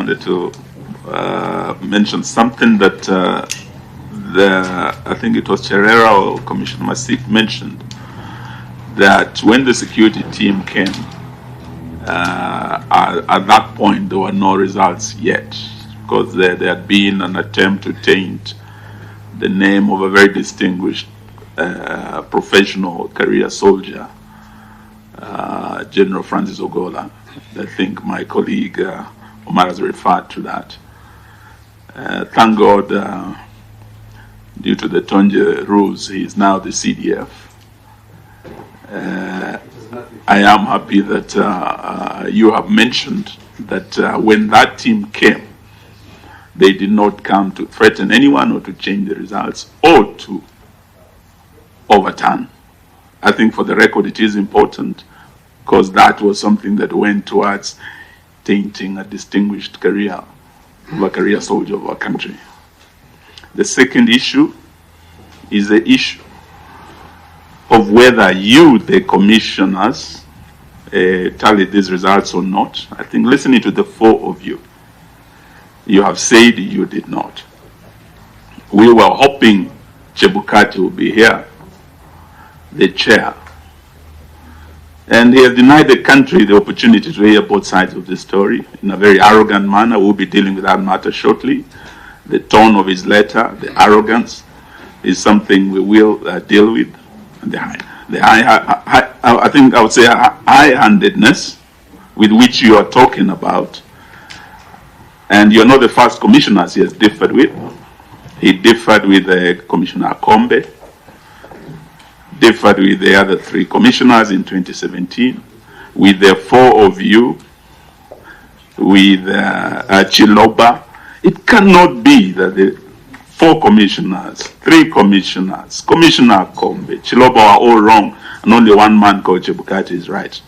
wanted to mention something that I think it was Cherera or Commissioner Masik mentioned, that when the security team came, at that point there were no results yet, because there had been an attempt to taint the name of a very distinguished professional career soldier, General Francis Ogola. I think my colleague Omar has referred to that. Thank God, due to the Tonje rules, he is now the CDF. I am happy that you have mentioned that when that team came, they did not come to threaten anyone or to change the results or to overturn. I think for the record it is important, because that was something that went towards tainting a distinguished career of a career soldier of our country. The second issue is the issue of whether you, the commissioners, tallied these results or not. I think listening to the four of you, you have said you did not. We were hoping Chebukati would be here, the chair, and he has denied the country the opportunity to hear both sides of the story in a very arrogant manner. We'll be dealing with that matter shortly. The tone of his letter, the arrogance, is something we will deal with. And I think I would say high-handedness with which you are talking about. And you're not the first commissioners he has differed with. He differed with Commissioner Akombe, differed with the other three commissioners in 2017, with the four of you, with Chiloba. It cannot be that the four commissioners, three commissioners, Commissioner Akombe, Chiloba are all wrong, and only one man called Chebukati is right.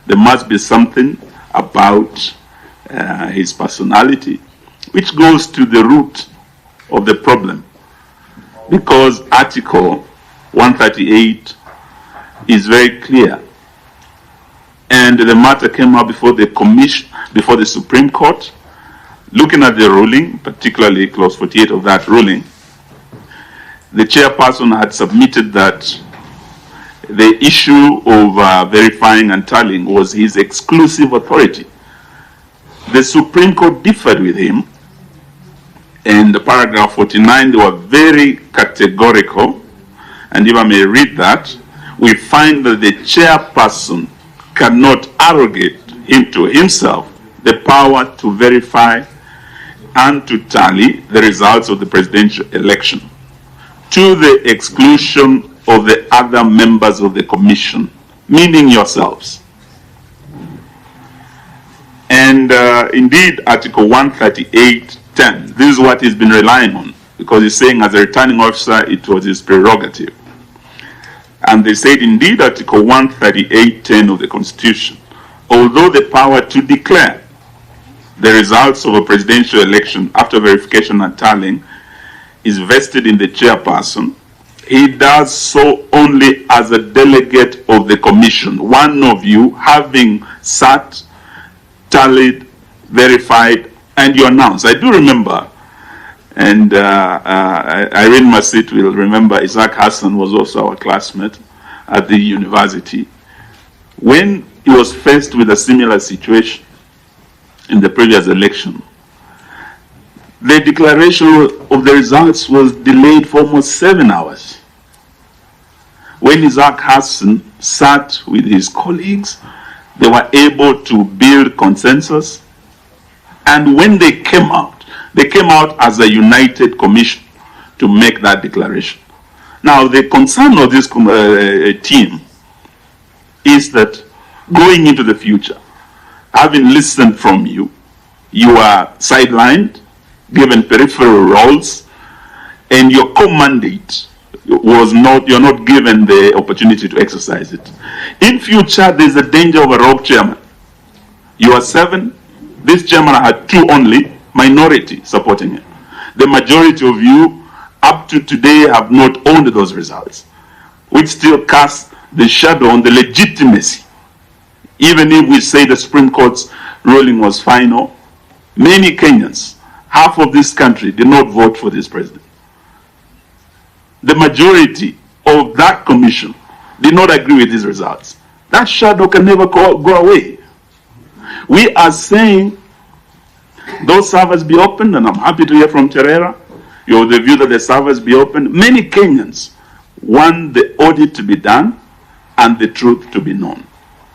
There must be something about his personality which goes to the root of the problem, because Article 138 is very clear, and the matter came up before the commission, before the Supreme Court. Looking at the ruling, particularly clause 48 of that ruling, the chairperson had submitted that the issue of verifying and tallying was his exclusive authority. The Supreme Court differed with him, and paragraph 49, they were very categorical, and if I may read that, we find that the chairperson cannot arrogate into himself the power to verify and to tally the results of the presidential election to the exclusion of the other members of the commission, meaning yourselves. And indeed, Article 138.10, this is what he's been relying on, because he's saying as a returning officer, it was his prerogative. And they said, indeed, Article 138.10 of the Constitution, although the power to declare the results of a presidential election after verification and tallying is vested in the chairperson, he does so only as a delegate of the commission, one of you having sat, tallied, verified, and you announced. I do remember, and Irene Masit will remember, Isaac Hassan was also our classmate at the university. When he was faced with a similar situation in the previous election, the declaration of the results was delayed for almost 7 hours. When Isaac Hassan sat with his colleagues, they were able to build consensus, and when they came out as a united commission to make that declaration. Now, the concern of this team is that going into the future, having listened from you, you are sidelined, given peripheral roles, and your co-mandate was not, you're not given the opportunity to exercise it. In future, there's a danger of a rogue chairman. You are 7, this chairman had 2 only, minority supporting him. The majority of you, up to today, have not owned those results, which still casts the shadow on the legitimacy. Even if we say the Supreme Court's ruling was final, Many Kenyans, half of this country, did not vote for this president. The majority of that commission did not agree with these results. That shadow can never go away. We are saying those servers be opened, and I'm happy to hear from Terera, you're of the view that the servers be opened. Many Kenyans want the audit to be done and the truth to be known.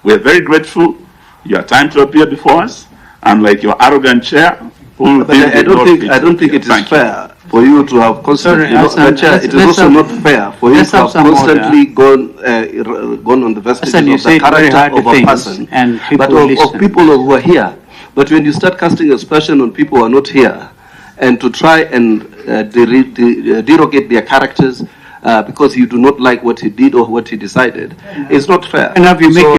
We're very grateful. Your time to appear before us, and like your arrogant chair, but I don't think it is fair for you to have constantly. It is also not fair for you to have constantly gone on the vestiges of the character of a person, but of people who are here. But when you start casting aspersion on people who are not here, and to try and derogate their characters because you do not like what he did or what he decided, it's not fair. And have you